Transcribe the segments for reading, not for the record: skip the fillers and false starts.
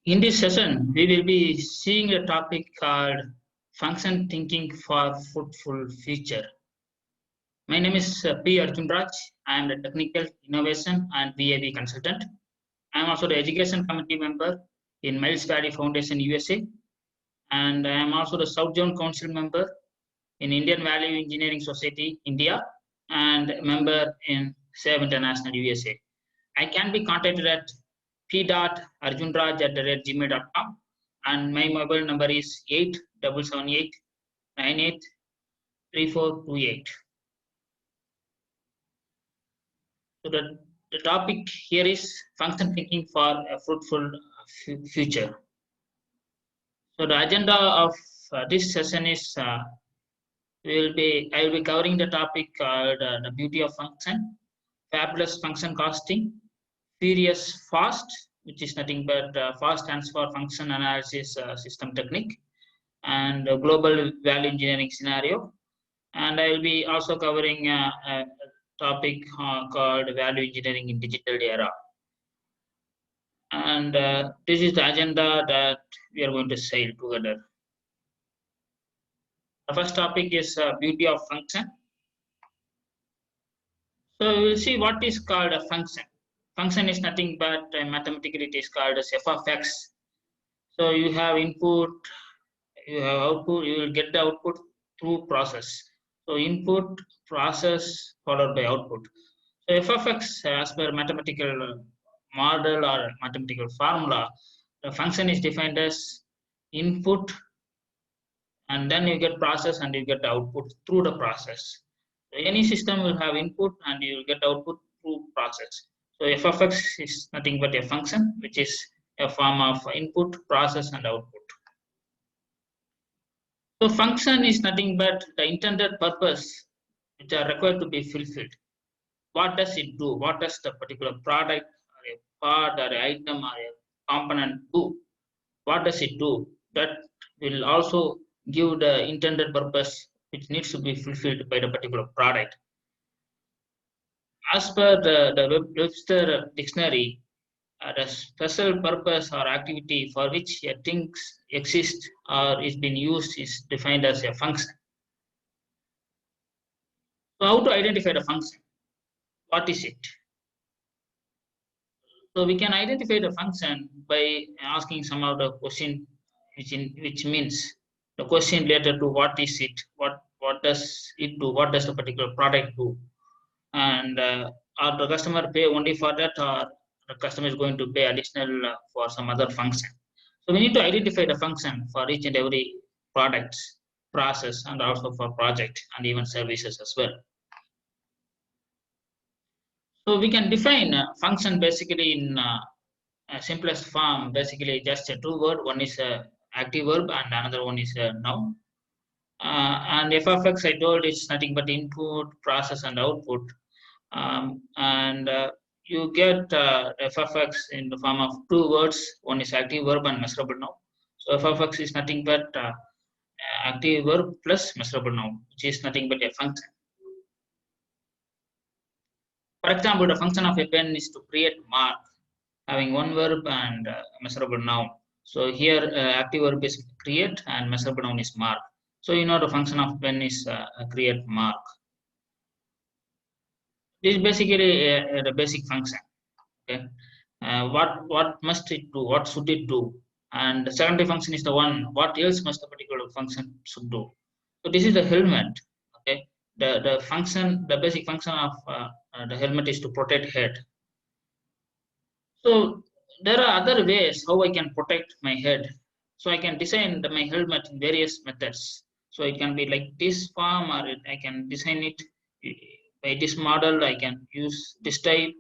In this session, we will be seeing a topic called function thinking for fruitful future. My name is P.Arjunraj. I am the technical innovation and VAVE consultant. I am also the education committee member in Miles Valley Foundation USA, and I am also the South Zone Council member in Indian Value Engineering Society India and member in SAVE International USA. I can be contacted at p.arjunraj@gmail.com and my mobile number is 8778983428. So the topic here is function thinking for a fruitful future. So the agenda of this session is I will be covering the topic called the beauty of function, fabulous function costing, furious fast, which is nothing but FAST stands for function analysis system technique, and global value engineering scenario. And I will be also covering a topic called value engineering in digital era. And this is the agenda that we are going to sail together. The first topic is beauty of function. So we will see what is called a function. Function is nothing but mathematically it is called as f of x. So you have input, you have output, you will get the output through process. So input, process, followed by output. So f of x, as per mathematical model or mathematical formula, the function is defined as input, and then you get process and you get the output through the process. So any system will have input and you will get output through process. So f of x is nothing but a function, which is a form of input, process, and output. So function is nothing but the intended purpose which are required to be fulfilled. What does it do? What does the particular product or a part or an item or a component do? What does it do? That will also give the intended purpose which needs to be fulfilled by the particular product. As per the Webster dictionary, the special purpose or activity for which a thing exists or is being used is defined as a function. So how to identify the function? What is it? So we can identify the function by asking some of the question, which means the question related to what is it, what does it do, what does the particular product do, and or the customer pay only for that, or the customer is going to pay additional for some other function. So we need to identify the function for each and every product, process, and also for project and even services as well. So we can define a function basically in simplest form, basically just a two word. One is a active verb and another one is a noun. And f of x I told is nothing but input, process, and output. And you get f of x in the form of two words. One is active verb and measurable noun. So f of x is nothing but active verb plus measurable noun, which is nothing but a function. For example, the function of a pen is to create mark, having one verb and measurable noun. So here active verb is create and measurable noun is mark. So you know the function of pen is create mark. This is basically the basic function. Okay, what must it do? What should it do? And the secondary function is the one. What else must the particular function should do? So this is the helmet. Okay, the function, the basic function of the helmet is to protect head. So there are other ways how I can protect my head. So I can design my helmet in various methods. So it can be like this form, or I can design it by this model. I can use this type.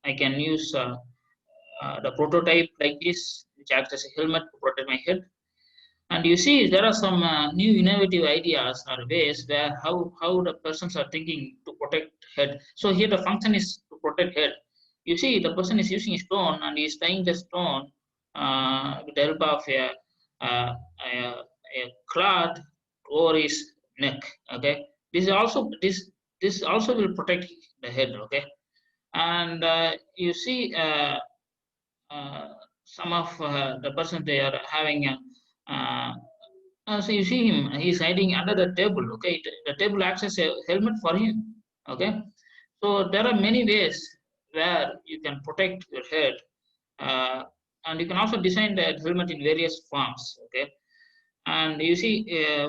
I can use the prototype like this, which acts as a helmet to protect my head. And you see, there are some new innovative ideas or ways where how the persons are thinking to protect head. So here the function is to protect head. You see, the person is using a stone and he is tying the stone with the help of a cloth over his neck. Okay, this also will protect the head. Okay, and you see some of the person they are having so you see him, he's hiding under the table. Okay, the table acts as a helmet for him. Okay, so there are many ways where you can protect your head, uh, and you can also design the helmet in various forms. Okay, and you see,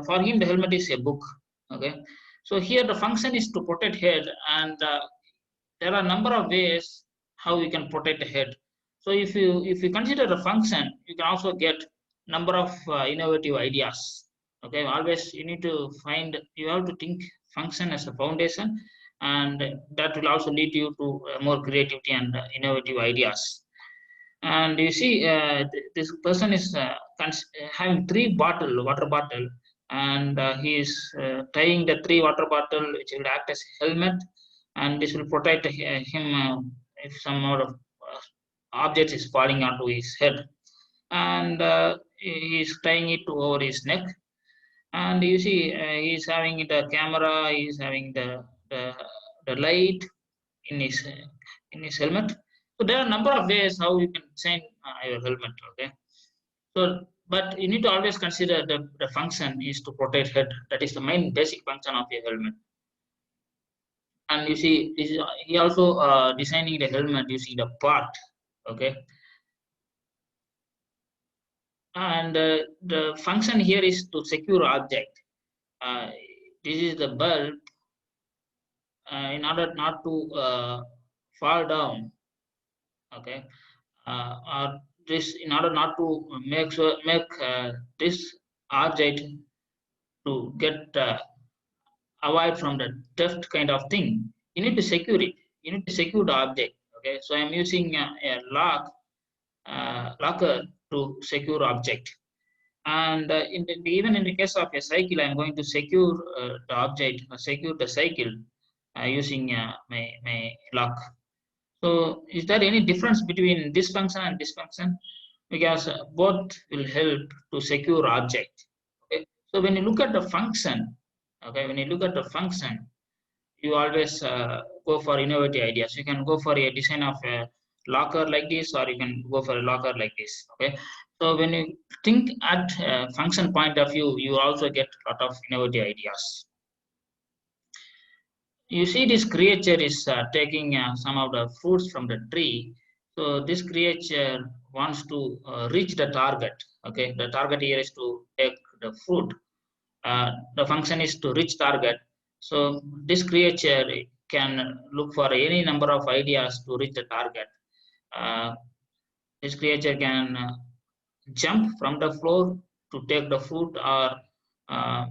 for him the helmet is a book. Okay, so here the function is to protect head, and there are a number of ways how you can protect the head. So if you consider the function, you can also get number of innovative ideas. Okay, always you need to find, you have to think function as a foundation, and that will also lead you to more creativity and innovative ideas. And you see, this person is having three water bottle, and he is tying the three water bottle, which will act as helmet, and this will protect him if some sort of object is falling onto his head. And he is tying it over his neck, and you see, he is having the camera, he is having the, the light in his helmet. So there are a number of ways how you can design your helmet. Okay, so but you need to always consider the function is to protect head. That is the main basic function of your helmet. And you see, this is, he also designing the helmet using the part. Okay, and the function here is to secure object. Uh, this is the bulb, in order not to fall down. Okay, or this, in order not to make this object to get avoid from the theft kind of thing, you need to secure it, you need to secure the object. Okay, so I'm using a locker to secure object. And even in the case of a cycle, I'm going to secure the object, secure the cycle using my lock. So is there any difference between this function and this function? Because both will help to secure object. Okay. So when you look at the function, okay, when you look at the function, you always go for innovative ideas. You can go for a design of a locker like this, or you can go for a locker like this. Okay. So when you think at function point of view, you also get a lot of innovative ideas. You see, this creature is taking some of the fruits from the tree. So this creature wants to reach the target. Okay, the target here is to take the fruit. The function is to reach target. So this creature can look for any number of ideas to reach the target. Uh, this creature can jump from the floor to take the fruit, or uh,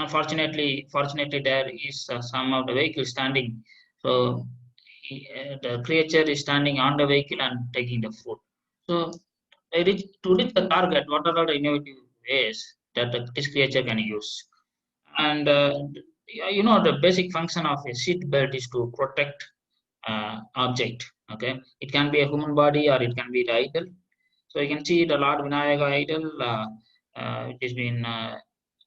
fortunately there is some of the vehicle standing. So the creature is standing on the vehicle and taking the fruit. So to reach the target, what are the innovative ways that this creature can use? And you know, the basic function of a seat belt is to protect object. Okay, it can be a human body or it can be the idol. So you can see the Lord Vinayaga idol, it has been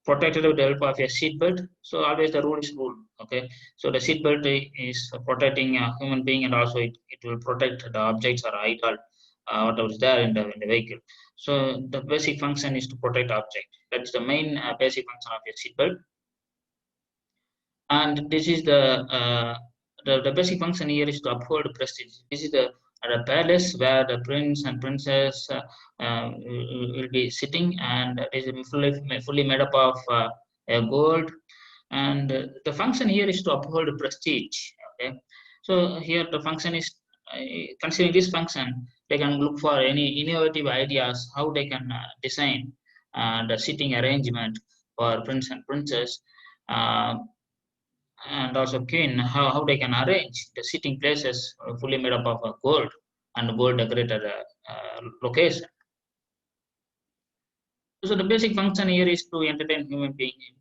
protected with the help of a seat belt. So always the rule is rule. Okay, so the seat belt is protecting a human being, and also it will protect the objects or idol, whatever is there in the vehicle. So the basic function is to protect object. That's the main basic function of a seat belt. And this is the basic function here is to uphold prestige. This is the palace where the prince and princess will be sitting, and it is fully made up of gold. And the function here is to uphold prestige. Okay, so here the function is, considering this function, they can look for any innovative ideas how they can design the sitting arrangement for prince and princess. Uh, and also queen, how they can arrange the sitting places fully made up of gold and gold decorated location. So the basic function here is to entertain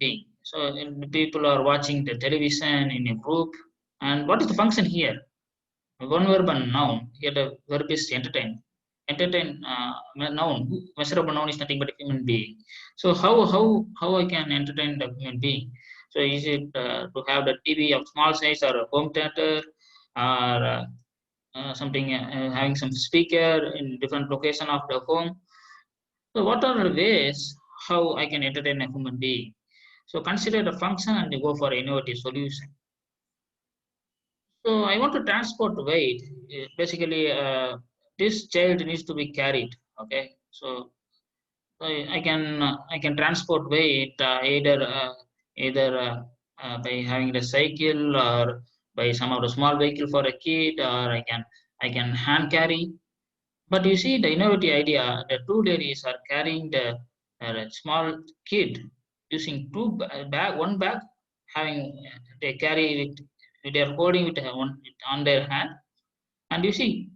being. So the people are watching the television in a group. And what is the function here? One verb and noun. Here the verb is entertain. Entertain, noun. Measurable noun is nothing but a human being. So how I can entertain the human being? So is it to have the TV of small size, or a home theater, or having some speaker in different location of the home. So what are the ways how I can entertain a human being? So consider the function and go for innovative solution. So I want to transport weight. Basically, this child needs to be carried. Okay, so I can transport weight either by having the cycle or by some of the small vehicle for a kid, or I can hand carry. But you see the innovative idea, the two ladies are carrying the small kid using one bag, having they carry it, they are holding it on their hand, and you see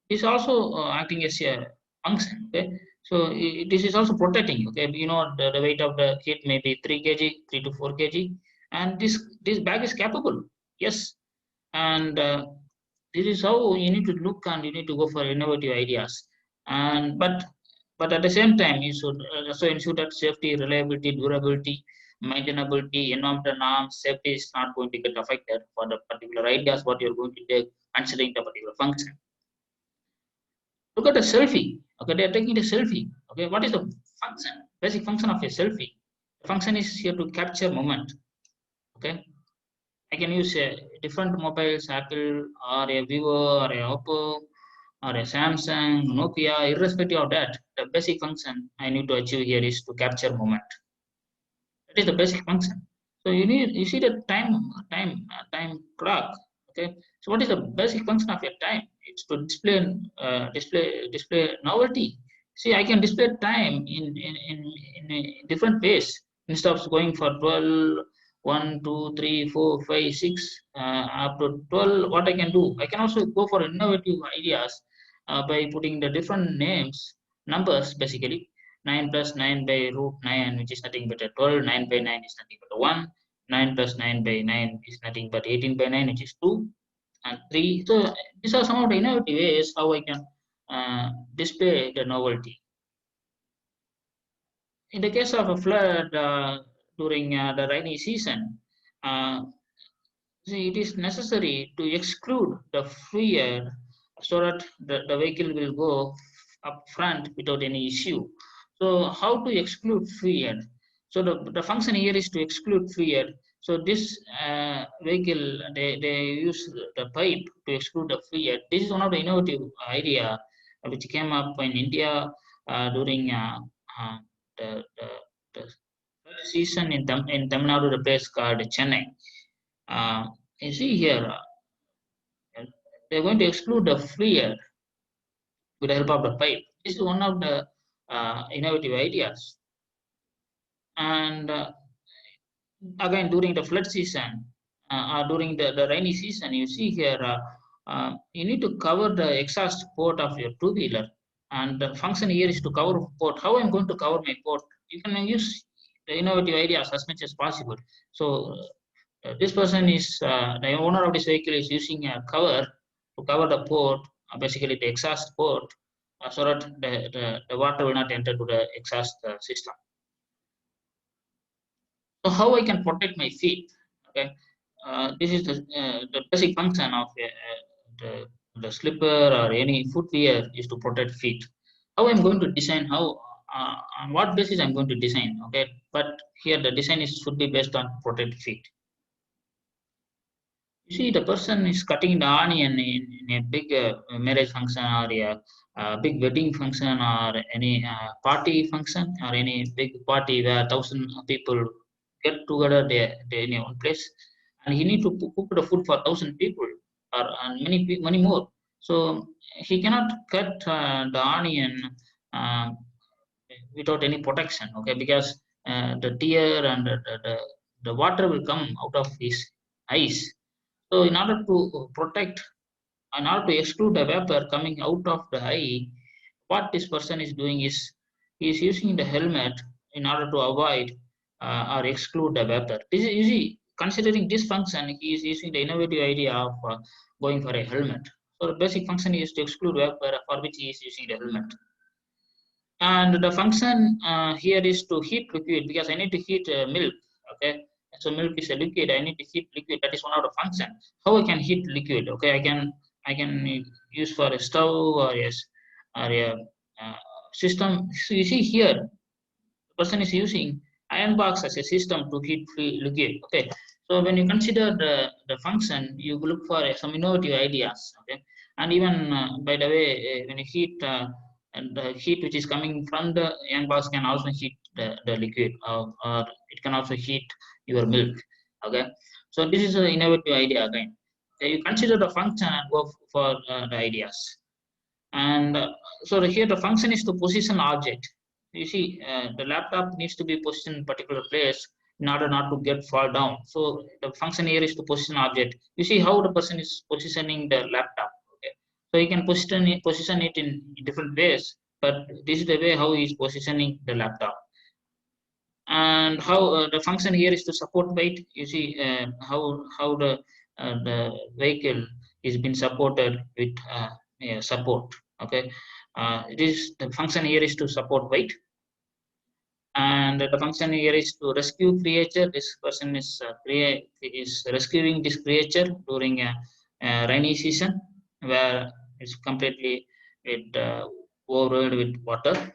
this also acting as a function. Okay, so this is also protecting. Okay, the weight of the kid may be 3 kg, 3 to 4 kg, and this bag is capable. Yes, and this is how you need to look, and you need to go for innovative ideas. And but at the same time you should also ensure that safety, reliability, durability, maintainability, environmental norms, safety is not going to get affected for the particular ideas what you're going to take, considering the particular function. Look at the selfie. Okay, they are taking the selfie. Okay, what is the function, basic function of a selfie? The function is here to capture moment. Okay, I can use a different mobiles, Apple or a Vivo or a Oppo or a Samsung, Nokia, irrespective of that. The basic function I need to achieve here is to capture moment. That is the basic function. So you see the time clock. Okay. So what is the basic function of your time? It's to display novelty. See, I can display time in a different ways. Instead of going for 12, 1, 2, 3, 4, 5, 6, up to 12, what I can do? I can also go for innovative ideas by putting the different names, numbers basically. 9 plus 9 by root 9, which is nothing but a 12. 9 by 9 is nothing but a 1. 9 plus 9 by 9 is nothing but 18 by 9, which is 2 and 3. So these are some of the innovative ways how I can display the novelty. In the case of a flood during the rainy season, uh, see, it is necessary to exclude the fear so that the vehicle will go up front without any issue. So how to exclude fear? So the function here is to exclude fear. So this vehicle, they use the pipe to exclude the fear. This is one of the innovative idea which came up in India during the, the season in Tamil Nadu, the place called Chennai. Uh, you see here, they're going to exclude the free air with the help of the pipe. This is one of the innovative ideas. And again, during the flood season or during the rainy season, you see here, you need to cover the exhaust port of your two-wheeler. And the function here is to cover port. How I'm going to cover my port? You can use the innovative ideas as much as possible. So this person is the owner of this vehicle is using a cover to cover the port, basically the exhaust port, so that the water will not enter to the exhaust system. So how I can protect my feet? Okay, this is the basic function of the slipper or any footwear is to protect feet. How I'm going to design, how on what basis I'm going to design? Okay, but here the design is should be based on protect feet. You see, the person is cutting the onion in a big marriage function or a big wedding function or any party function or any big party where 1,000 people get together they in one place, and he need to cook the food for 1,000 people or and many more. So he cannot cut the onion uh, without any protection. Okay, because the tear and the water will come out of his eyes. So in order to protect, in order to exclude the vapor coming out of the eye, what this person is doing is he is using the helmet in order to avoid or exclude the vapor. This is easy. Considering this function, he is using the innovative idea of going for a helmet. So the basic function is to exclude vapor, for which he is using the helmet. And the function here is to heat liquid, because I need to heat milk. Okay, so milk is a liquid. I need to heat liquid. That is one of the function. How I can heat liquid? Okay, I can used for a stove or a system. So you see here, the person is using iron box as a system to heat free liquid. Okay, so when you consider the function, you look for some innovative ideas. Okay, and even by the way, when you heat and the heat which is coming from the iron box can also heat the liquid, or it can also heat your milk. Okay, so this is an innovative idea again. Okay, you consider the function and go for the ideas. And so here the function is to position object. You see, the laptop needs to be positioned in particular place in order not to get fall down. So the function here is to position object. You see how the person is positioning the laptop. Okay, so he can position it in different ways, but this is the way how he is positioning the laptop. And how the function here is to support weight. You see how the vehicle is being supported with yeah, support. Okay, it is the function here is to support weight, and the function here is to rescue creature. This person is rescuing this creature during a rainy season where it's completely with overwhelmed with water.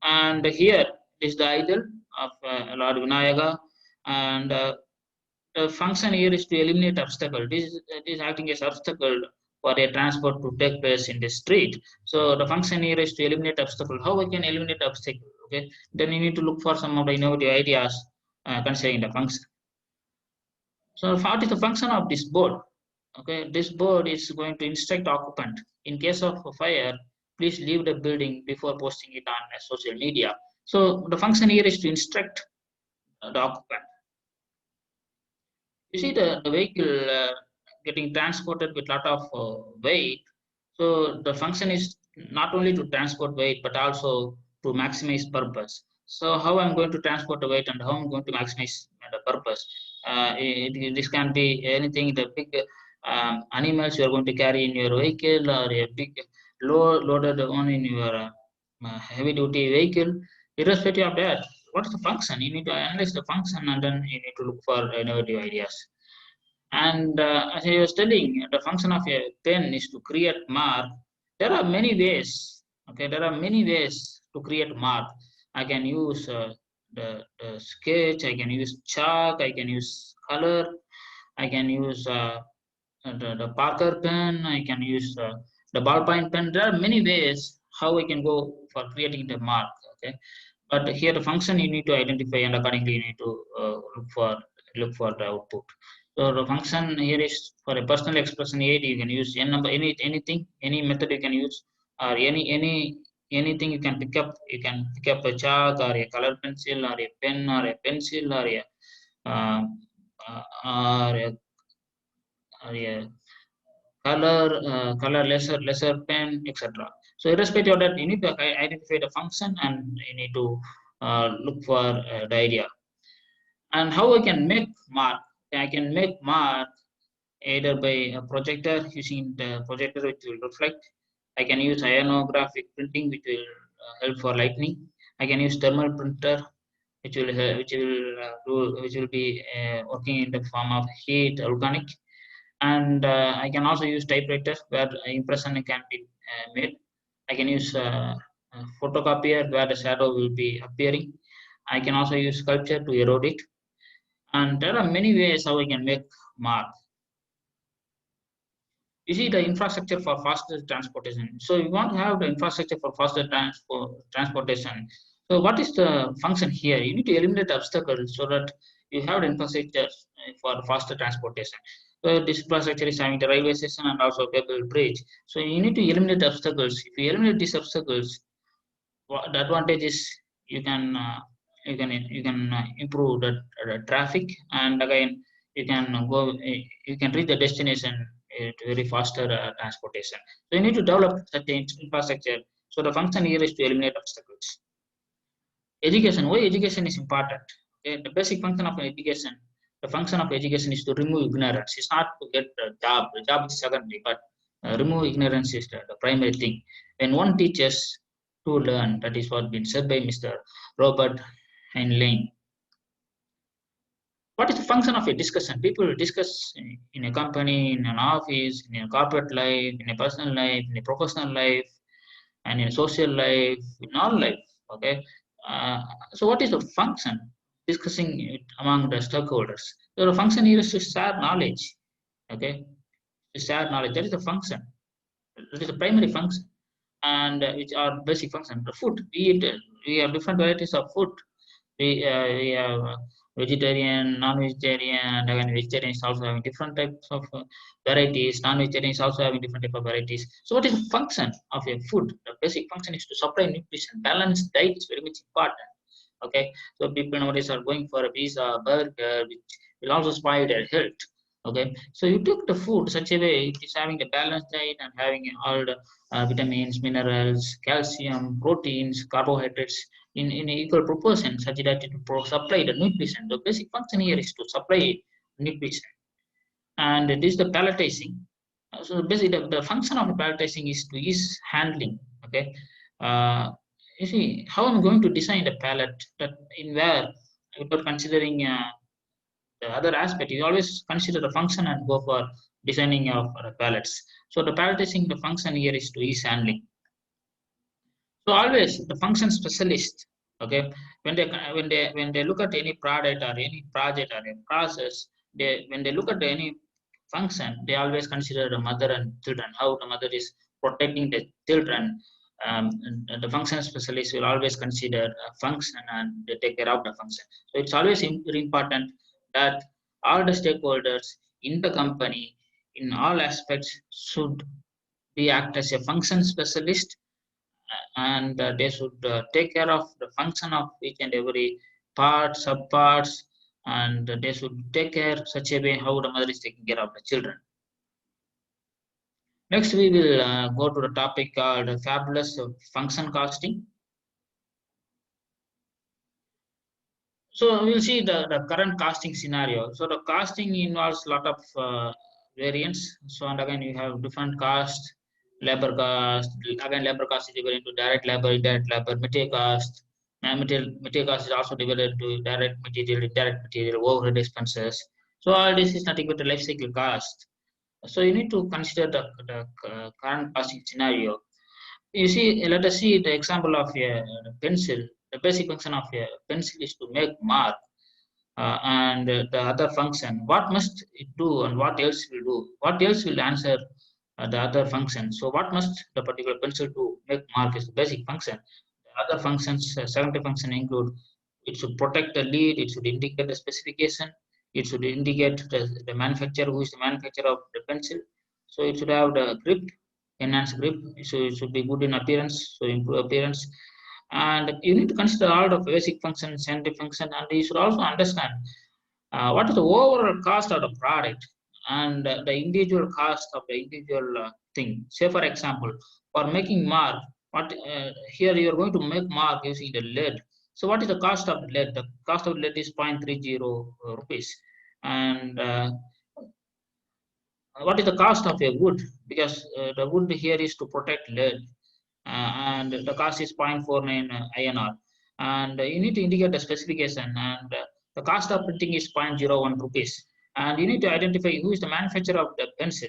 And here is the idol of Lord Vinayaka, and the function here is to eliminate obstacle. This is acting as obstacle for a transport to take place in the street. So the function here is to eliminate obstacle. How I can eliminate obstacle? Okay, then you need to look for some of the innovative ideas concerning the function. So what is the function of this board? Okay, this board is going to instruct occupant in case of a fire, please leave the building before posting it on social media. So the function here is to instruct the occupant. You see the vehicle getting transported with lot of weight. So the function is not only to transport weight but also to maximize purpose. So how I'm going to transport the weight and how I'm going to maximize the purpose. This can be anything, the big animals you are going to carry in your vehicle, or a big loaded one in your heavy duty vehicle. Irrespective of that, what is the function? You need to analyze the function and then you need to look for innovative ideas. And as I was telling, the function of a pen is to create mark. There are many ways. Okay, there are many ways to create mark. I can use the sketch. I can use chalk. I can use color. I can use the Parker pen. I can use the ballpoint pen. There are many ways how I can go for creating the mark. Okay, but here the function you need to identify, and accordingly you need to look for the output. So the function here is for a personal expression aid. You can use n number, anything, any method you can use, or anything you can pick up. You can pick up a chalk or a color pencil or a pen or a pencil or a uh, or a color lesser pen, etc. So irrespective of that, you need to identify the function and you need to look for the idea. And how I can make mark? I can make mark either by a projector, using the projector which will reflect. I can use ionographic printing which will help for lightning. I can use thermal printer which will be working in the form of heat organic. And I can also use typewriter where impression can be made. I can use photocopier where the shadow will be appearing. I can also use sculpture to erode it. And there are many ways how we can make mark. You see the infrastructure for faster transportation. So you want to have the infrastructure for faster transportation. So what is the function here? You need to eliminate obstacles so that you have the infrastructure for faster transportation. So this infrastructure is having the railway station and also cable bridge. So you need to eliminate obstacles. If you eliminate these obstacles, the advantage is you can improve the traffic, and again you can reach the destination to very faster transportation. So you need to develop such infrastructure. So the function here is to eliminate obstacles. Education. Why education is important? Okay, the basic function of education. The function of education is to remove ignorance. It's not to get a job. The job is secondary, but remove ignorance is the primary thing. When one teaches to learn, that is what been said by Mr. Robert Heinlein. What is the function of a discussion? People discuss in a company, in an office, in a corporate life, in a personal life, in a professional life, and in social life, in all life. Okay. Uh, so, what is the function? Discussing it among the stakeholders. So, the function here is to share knowledge. Okay, to share knowledge. That is the function. That is the primary function, and which are basic function. The food. We have different varieties of food. We have vegetarian, non-vegetarian, and again vegetarians also having different types of varieties. Non-vegetarians also having different type of varieties. So what is the function of a food? The basic function is to supply nutrition. Balanced diet is very much important. Okay, so people nowadays are going for a pizza, burger, which will also spoil their health. Okay, so you took the food such a way it is having a balanced diet and having all the vitamins, minerals, calcium, proteins, carbohydrates in equal proportion, such that it will supply the nutrition. The basic function here is to supply nutrition, and it is the palletizing. So basically, the function of the palletizing is to ease handling. Okay, uh, you see how I'm going to design the pallet that in where without considering the other aspect, you always consider the function and go for designing of pallets. So the palletizing, the function here is to ease handling. So always the function specialist, okay, when they look at any product or any project or a process, they when they look at any function, they always consider the mother and children, how the mother is protecting the children. And the function specialist will always consider a function and they take care of the function. So it's always very important that all the stakeholders in the company, in all aspects, should be act as a function specialist, and they should take care of the function of each and every part, subparts, and they should take care such a way how the mother is taking care of the children. Next, we will go to the topic called fabulous function costing. So we'll see the current costing scenario. So the costing involves a lot of variants. So and again, you have different cost, labor cost. Again, labor cost is divided into direct labor, indirect labor, material cost. And material cost is also divided into direct material, indirect material, overhead expenses. So all this is nothing but the life cycle cost. So you need to consider the current costing scenario. You see, let us see the example of a pencil. The basic function of a pencil is to make mark, and the other function. What must it do, and what else will do? What else will answer the other function? So, what must the particular pencil do? Make mark is the basic function. The other functions, secondary function include it should protect the lead. It should indicate the specification. It should indicate the manufacturer, who is the manufacturer of the pencil. So it should have the grip, enhanced grip. So it should be good in appearance, so improve appearance. And you need to consider all the basic function, scientific function, and you should also understand what is the overall cost of the product and the individual cost of the individual thing. Say, for example, for making mark, what here you are going to make mark using the lead. So, what is the cost of lead? The cost of lead is 0.30 rupees. And what is the cost of a wood? Because the wood here is to protect lead, and the cost is 0.49 INR. And you need to indicate the specification, and the cost of printing is 0.01 rupees. And you need to identify who is the manufacturer of the pencil.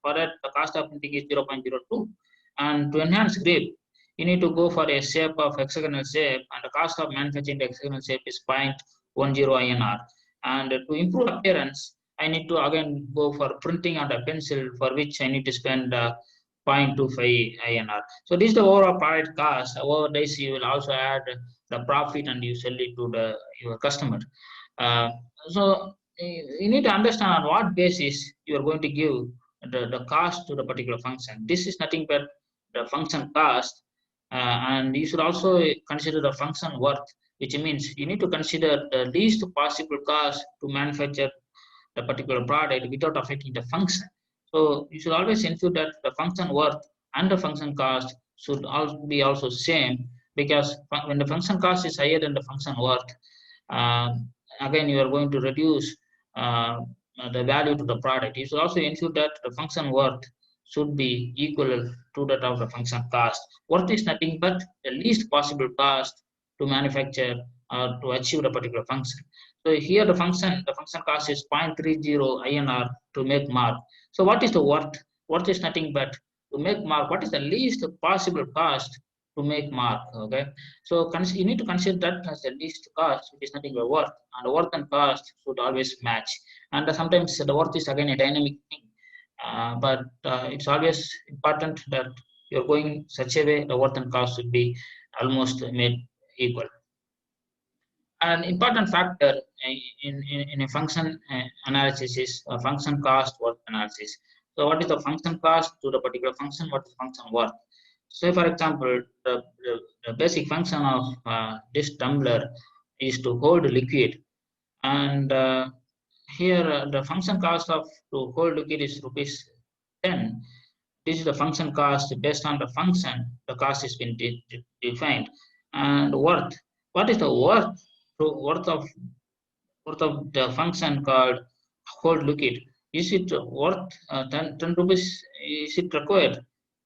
For that, the cost of printing is 0.02. And to enhance grip, you need to go for a shape of hexagonal shape, and the cost of manufacturing the hexagonal shape is 0.10 INR. And to improve appearance, I need to again go for printing on the pencil, for which I need to spend 0.25 INR. So this is the overall product cost. Over this, you will also add the profit and you sell it to your customer. Uh, so you need to understand on what basis you are going to give the cost to the particular function. This is nothing but the function cost, and you should also consider the function worth, which means you need to consider the least possible cost to manufacture the particular product without affecting the function. So you should always ensure that the function worth and the function cost should all be also same, because when the function cost is higher than the function worth, uh, again you are going to reduce uh, the value to the product. You should also ensure that the function worth should be equal to that of the function cost. Worth is nothing but the least possible cost to manufacture or to achieve the particular function. So here the function cost is 0.30 INR to make mark. So what is the worth? Worth is nothing but to make mark. What is the least possible cost to make mark? Okay. So you need to consider that as the least cost, which is nothing but worth, and the worth and cost should always match. And sometimes the worth is again a dynamic thing, but it's always important that you're going such a way the worth and cost should be almost made equal. An important factor in a function analysis is function cost worth analysis. So what is the function cost to the particular function? What is function worth? So for example, the basic function of this tumbler is to hold liquid, and here the function cost of to hold liquid is rupees 10. This is the function cost based on the function. The cost is been defined. And worth. What is the worth? So worth of the function called hold liquid. Is it worth 10 rupees? Is it required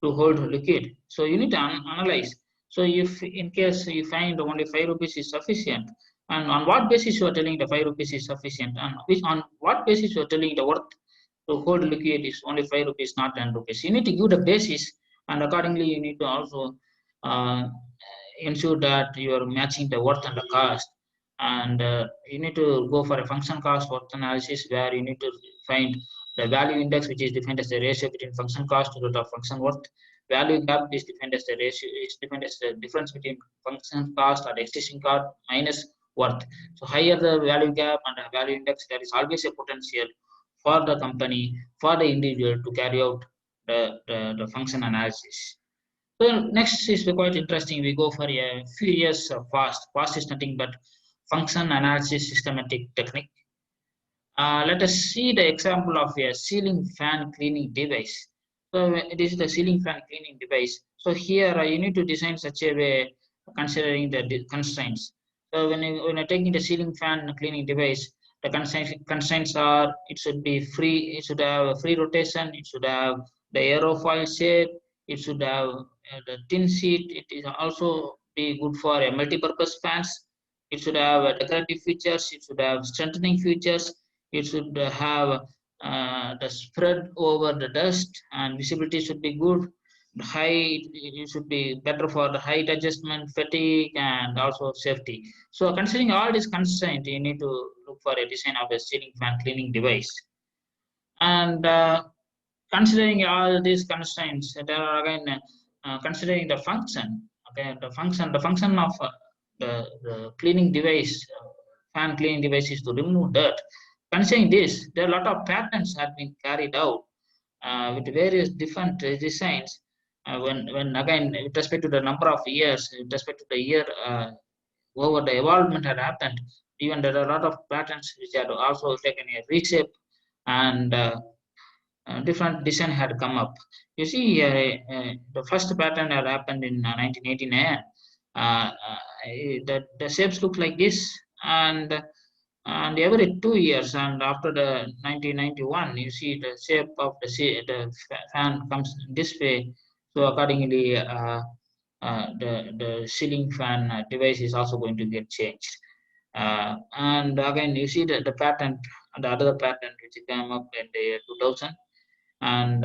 to hold liquid? So you need to analyze. So if in case you find only 5 rupees is sufficient, and on what basis you are telling the 5 rupees is sufficient, and on what basis you are telling the worth to hold liquid is only 5 rupees, not 10 rupees. You need to give the basis, and accordingly you need to also uh, ensure that you are matching the worth and the cost. And you need to go for a function cost worth analysis, where you need to find the value index, which is defined as the ratio between function cost to the function worth. Value gap is defined as the ratio, is defined as the difference between function cost or existing cost minus worth. So higher the value gap and the value index, there is always a potential for the company, for the individual to carry out the function analysis. So next is quite interesting. We go for a few years of FAST. FAST is nothing but function analysis systematic technique. Let us see the example of a ceiling fan cleaning device. So this is the ceiling fan cleaning device. So here you need to design such a way considering the constraints. So when you're taking the ceiling fan cleaning device, the constraints are it should be free, it should have a free rotation, it should have the aerofoil shape, it should have the thin sheet, it is also be good for a multi-purpose fans, it should have decorative features, it should have strengthening features, it should have the spread over the dust, and visibility should be good. The height, it should be better for the height adjustment, fatigue, and also safety. So considering all these constraints, you need to look for a design of a ceiling fan cleaning device. And considering all these constraints, there are again considering the function. Okay, the function of the cleaning device, fan cleaning device, is to remove dirt. Considering this, there are a lot of patterns have been carried out with various different designs. When again with respect to the number of years, with respect to the year over the evolvement had happened, even there are a lot of patterns which had also taken a reshape, and different design had come up. You see, the first pattern had happened in 1989. The shapes look like this, and every 2 years, and after the 1991, you see the shape of the fan comes this way. So accordingly, the ceiling fan device is also going to get changed. And again, you see the pattern, the other pattern which came up in the year 2000, and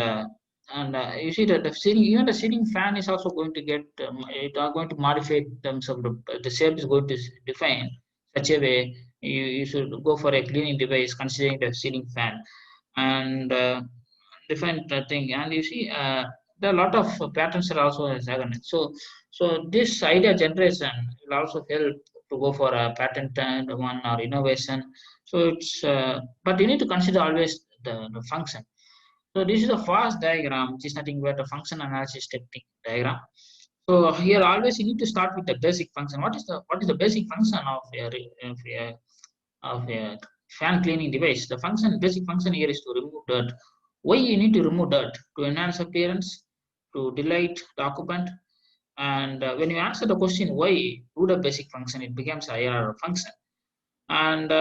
you see that the ceiling, even the ceiling fan is also going to get it are going to modify in terms of the shape is going to define such a way you should go for a cleaning device considering the ceiling fan, and different thing. And you see there are a lot of patterns are also hexagonal. So this idea generation will also help to go for a patent one or innovation. So it's but you need to consider always the function. So this is a fast diagram, which is nothing but a function analysis technique diagram. So here always you need to start with the basic function. What is the basic function of a fan cleaning device? The basic function here is to remove dirt. Why you need to remove dirt? To enhance appearance, to delight the occupant. And when you answer the question why, do the basic function, it becomes a higher function. And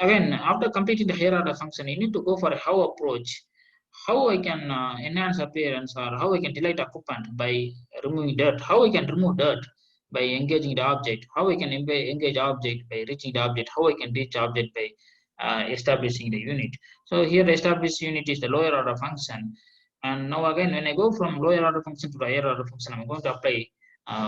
again, after completing the higher order function, you need to go for a how approach. How I can enhance appearance, or how I can delight occupant by removing dirt. How I can remove dirt by engaging the object, how I can engage object by reaching the object, how I can reach object by establishing the unit. So here the established unit is the lower order function. And now again, when I go from lower order function to the higher order function, I'm going to apply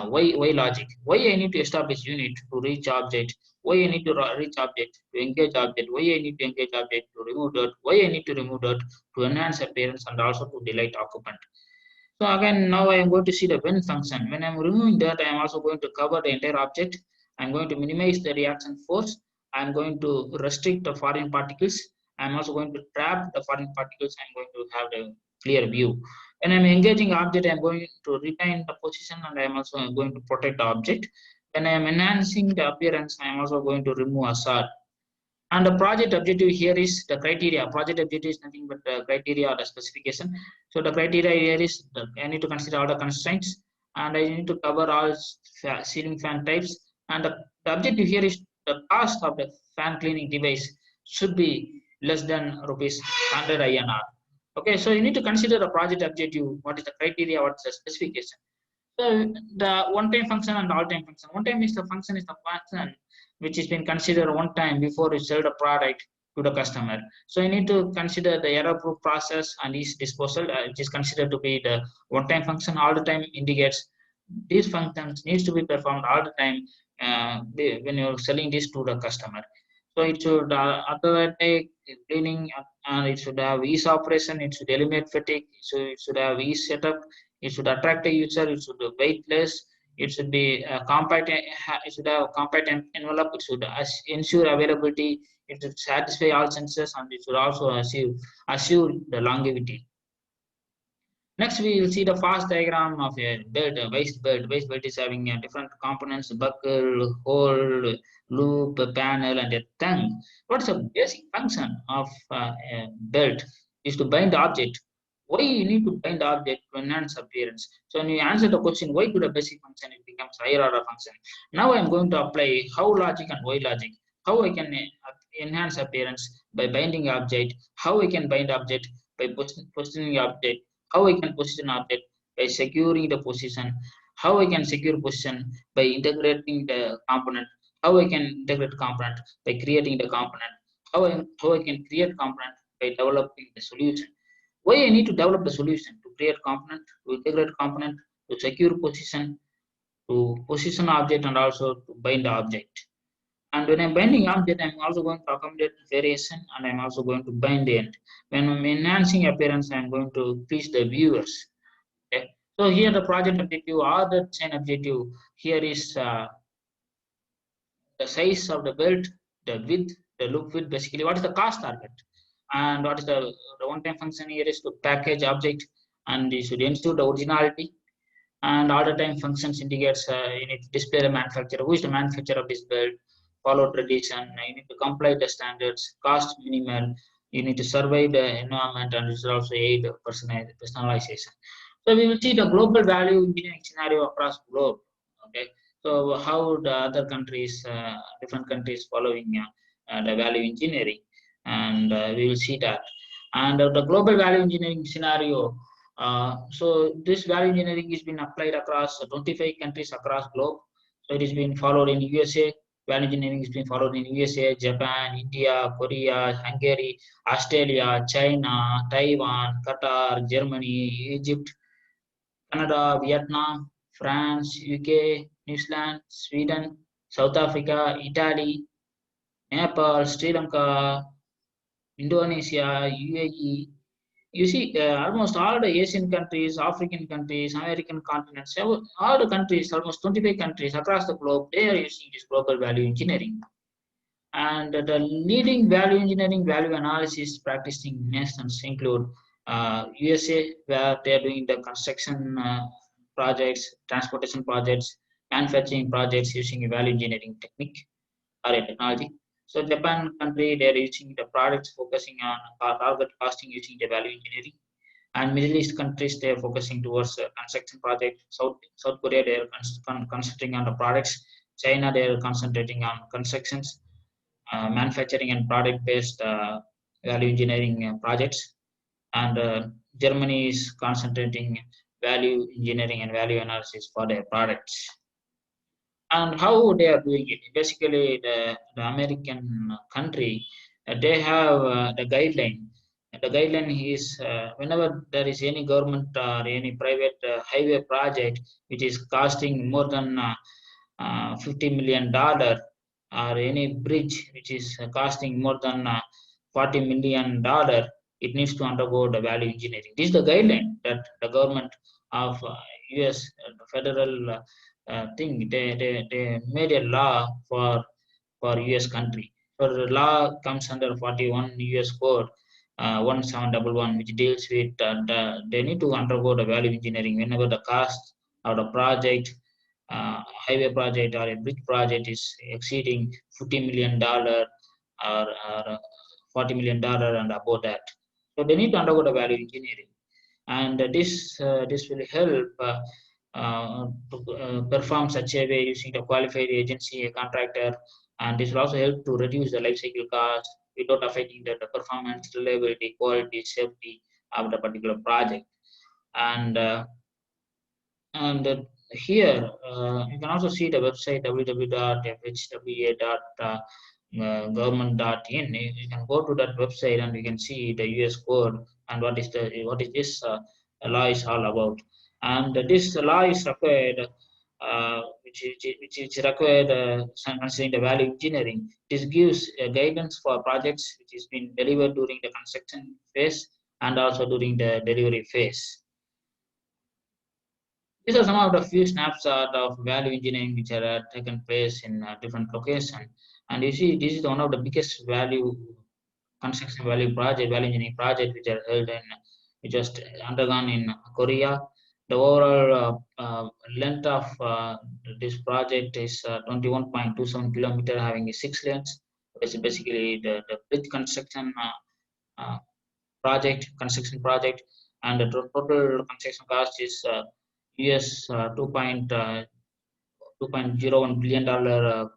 why logic. Why I need to establish unit to reach object, why I need to reach object to engage object, why I need to engage object to remove dirt, why I need to remove dirt to enhance appearance and also to delight occupant. So again, now I am going to see the when function. When I am removing that, I am also going to cover the entire object. I am going to minimize the reaction force. I am going to restrict the foreign particles. I am also going to trap the foreign particles. I am going to have the clear view. When I am engaging object, I am going to retain the position and I am also going to protect the object. When I am enhancing the appearance, I am also going to remove hazard. And the project objective here is the criteria. Project objective is nothing but the criteria or the specification. So the criteria here is I need to consider all the constraints and I need to cover all ceiling fan types. And the objective here is the cost of the fan cleaning device should be less than rupees 100 INR. Okay, so you need to consider the project objective. What is the criteria? What is the specification? So the one-time function and all-time function. One-time is the function which has been considered one time before you sell the product to the customer. So you need to consider the error-proof process and its disposal, which is considered to be the one-time function. All the time indicates these functions needs to be performed all the time when you're selling this to the customer. So it should automatic cleaning and it should have ease operation. It should eliminate fatigue. So it should have ease setup. It should attract a user. It should be weightless. It should be compact. It should have a compact envelope. It should ensure availability. It should satisfy all senses, and it should also assure the longevity. Next, we will see the fast diagram of a belt, a waist belt. Waist belt is having different components: buckle, hole, loop, panel, and a tongue. What is the basic function of a belt? Is to bind the object. Why you need to bind the object to enhance appearance? So when you answer the question, why to the basic function, it becomes higher order function. Now I am going to apply how logic and why logic. How I can enhance appearance by binding object. How I can bind object by positioning object. How I can position object by securing the position, how I can secure position by integrating the component, how I can integrate component by creating the component, how I can create component by developing the solution. Why I need to develop the solution? To create component, to integrate component, to secure position, to position object and also to bind the object. And when I'm binding object, I'm also going to accommodate variation and I'm also going to bind the end. When I'm enhancing appearance, I'm going to please the viewers. Okay. So here the project objective or the chain objective here is the size of the belt, the width, the loop width, basically what is the cost target. And what is the one-time function here is to package object and you should ensure the originality. And all the time functions indicates you need to display the manufacturer, who is the manufacturer of this belt, follow tradition, you need to comply the standards, cost minimal, you need to survey the environment and it should also aid personalization. So we will see the global value engineering scenario across globe. Okay, so how the other countries, different countries following the value engineering, and we will see that. And the global value engineering scenario. So this value engineering has been applied across 25 countries across globe. So it has been followed in USA. Value engineering has been followed in USA, Japan, India, Korea, Hungary, Australia, China, Taiwan, Qatar, Germany, Egypt, Canada, Vietnam, France, UK, New Zealand, Sweden, South Africa, Italy, Nepal, Sri Lanka, Indonesia, UAE. You see, almost all the Asian countries, African countries, American continents, all the countries, almost 25 countries across the globe, they are using this global value engineering. And the leading value engineering, value analysis practicing nations include USA, where they are doing the construction projects, transportation projects, manufacturing projects using a value engineering technique or a technology. So Japan country, they are using the products focusing on target costing using the value engineering. And Middle East countries, they are focusing towards construction project. South Korea, they are concentrating on the products. China, they are concentrating on constructions, manufacturing and product-based value engineering projects. And Germany is concentrating value engineering and value analysis for their products. And how they are doing it? Basically, the American country, they have the guideline. The guideline is whenever there is any government or any private highway project which is costing more than $50 million, or any bridge which is costing more than $40 million, it needs to undergo the value engineering. This is the guideline that the government of US federal thing. They made a law for US country. So the law comes under 41 US code 1711, which deals with they need to undergo the value engineering whenever the cost of the project, highway project or a bridge project, is exceeding $50 million or $40 million and above that. So they need to undergo the value engineering, and this will help to perform such a way using a qualified agency, a contractor, and this will also help to reduce the life cycle cost without affecting the performance, reliability, quality, safety of the particular project. And and here you can also see the website www.fhwa.government.in. You can go to that website and you can see the US code and what is this law is all about. And this law is required, which is required considering the value engineering. This gives guidance for projects which is being delivered during the construction phase and also during the delivery phase. These are some of the few snapshots of value engineering which are taken place in different locations. And you see, this is one of the biggest value construction value engineering project which are held in, which was undergone in Korea. The overall length of this project is 21.27 kilometers, having 6 lanes. It's basically the bridge construction project, and the total construction cost is US $2.01 billion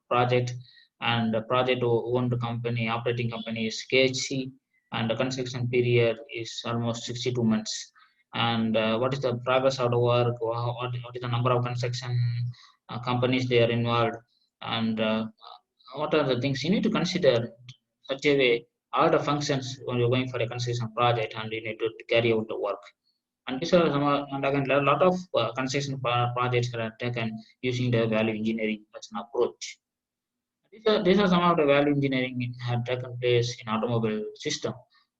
project, and the project owned company, operating company is KHC, and the construction period is almost 62 months. And what is the progress of the work? What is the number of construction companies they are involved? And what are the things you need to consider such a way? All the functions when you're going for a construction project and you need to carry out the work. And these are and again, a lot of construction projects are taken using the value engineering as an approach. These are some of the value engineering have taken place in automobile system.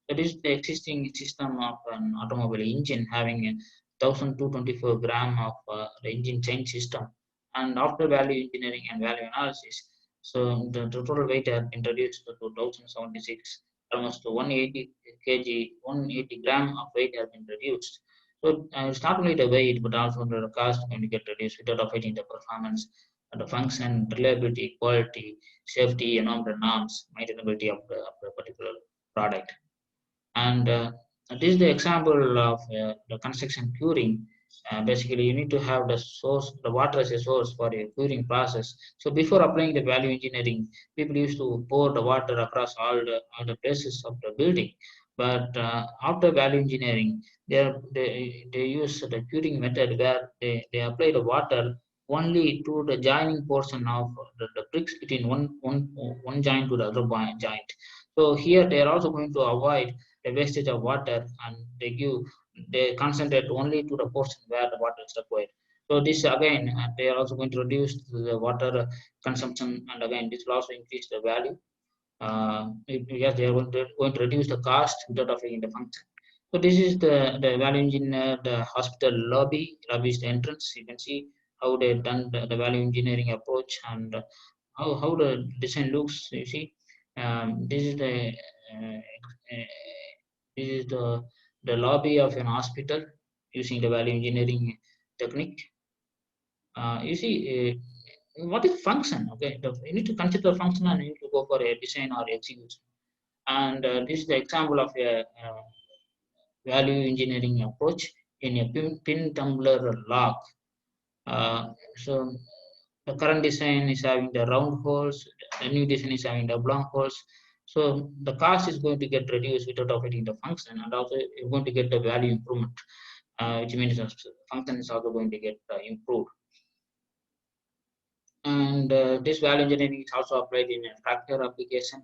That is the existing system of an automobile engine having a 1,224 gram of the engine change system. And after value engineering and value analysis, so the total weight has been reduced to 2,076, almost to 180 kg, 180 gram of weight has been reduced. So it's not only the weight, but also the cost going to get reduced without affecting the performance, the function, reliability, quality, safety, environmental norms, maintainability of the particular product. And this is the example of the construction curing. Basically, you need to have the source, the water as a source for a curing process. So before applying the value engineering, people used to pour the water across all the places of the building. But after value engineering, they use the curing method where they apply the water only to the joining portion of the bricks between one joint to the other joint. So here they are also going to avoid the wastage of water, and they concentrate only to the portion where the water is required. So this again, they are also going to reduce the water consumption, and again this will also increase the value. Yes, they are going to reduce the cost without affecting the function. So this is the value engineer, the hospital lobby is the entrance. You can see how they done the value engineering approach, and how the design looks. You see, this is uh, this is the lobby of an hospital using the value engineering technique. You see, what is function? Okay, you need to consider function and you need to go for a design or execution. And this is the example of a value engineering approach in a pin tumbler lock. So the current design is having the round holes, the new design is having the oblong holes. So the cost is going to get reduced without affecting the function, and also you're going to get the value improvement, which means the function is also going to get improved. And this value engineering is also applied in a tractor application.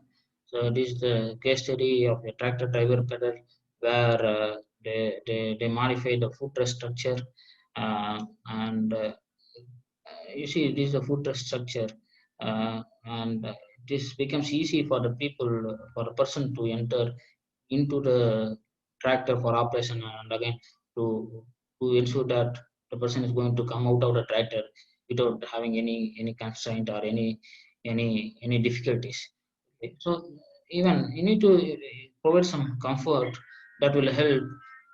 So this is the case study of a tractor driver pedal where they modify the footrest structure, and you see this is a footrest structure, and this becomes easy for the people, for a person to enter into the tractor for operation, and again to ensure that the person is going to come out of the tractor without having any constraint or any difficulties. Okay. So even you need to provide some comfort that will help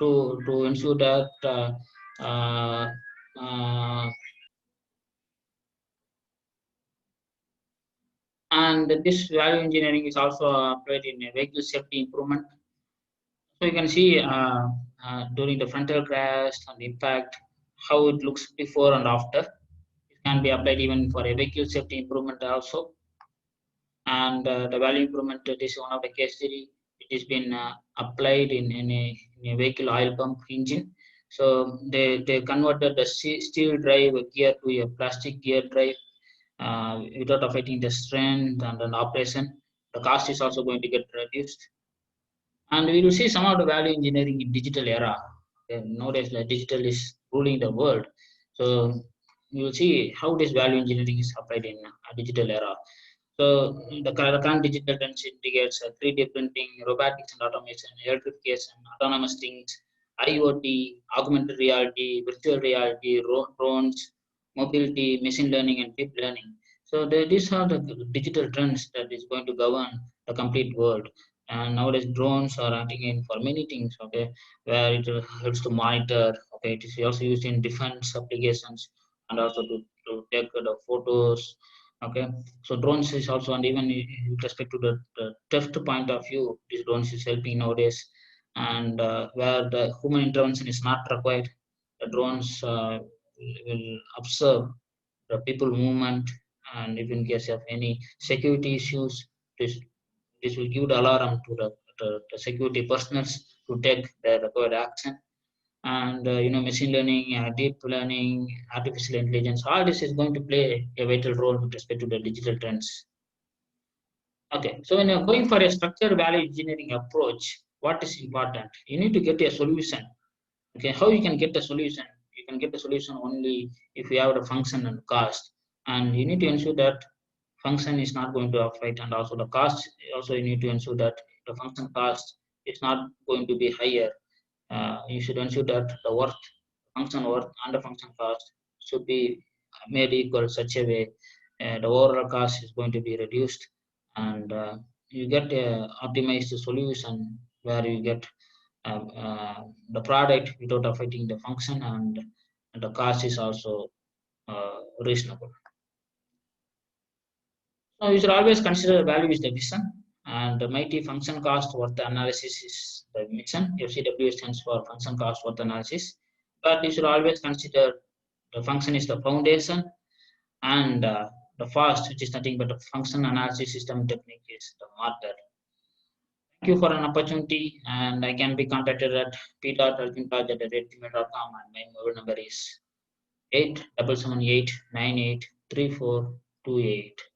to ensure that uh, uh, and this value engineering is also applied in a vehicle safety improvement. So you can see during the frontal crash and impact, how it looks before and after. It can be applied even for a vehicle safety improvement also. And the value improvement, it is one of the case study. It has been applied in a vehicle oil pump engine. So they converted the steel drive gear to a plastic gear drive without affecting the strength and an operation. The cost is also going to get reduced. And we will see some of the value engineering in digital era. Nowadays, like digital is ruling the world. So you will see how this value engineering is applied in a digital era. So the current digital trends indicates 3D printing, robotics and automation, electrification, autonomous things, IoT, augmented reality, virtual reality, drones, mobility, machine learning, and deep learning. So these are the digital trends that is going to govern the complete world. And nowadays, drones are acting in for many things. Okay, where it helps to monitor. Okay, it is also used in defense applications and also to take the photos. Okay, so drones is also, and even with respect to the theft point of view, this drones is helping nowadays, and where the human intervention is not required, the drones will observe the people movement, and if in case of any security issues, this this will give the alarm to the security personnel to take the required action. And machine learning, deep learning, artificial intelligence, all this is going to play a vital role with respect to the digital trends. Okay, so when you're going for a structured value engineering approach, what is important? You need to get a solution. Okay, how you can get the solution? You can get the solution only if you have the function and cost, and you need to ensure that function is not going to affect, and also the cost. Also, you need to ensure that the function cost is not going to be higher. You should ensure that the function worth and the function cost should be made equal such a way the overall cost is going to be reduced, and you get a optimized solution where you get the product without affecting the function, and the cost is also reasonable. So you should always consider value is the vision, and the mighty function cost worth analysis is the mission. FCWA stands for function cost worth analysis. But you should always consider the function is the foundation, and the fast, which is nothing but a function analysis system technique, is the matter. Thank you for an opportunity, and I can be contacted at p.arjunraj@gmail.com, and my mobile number is 8778983428.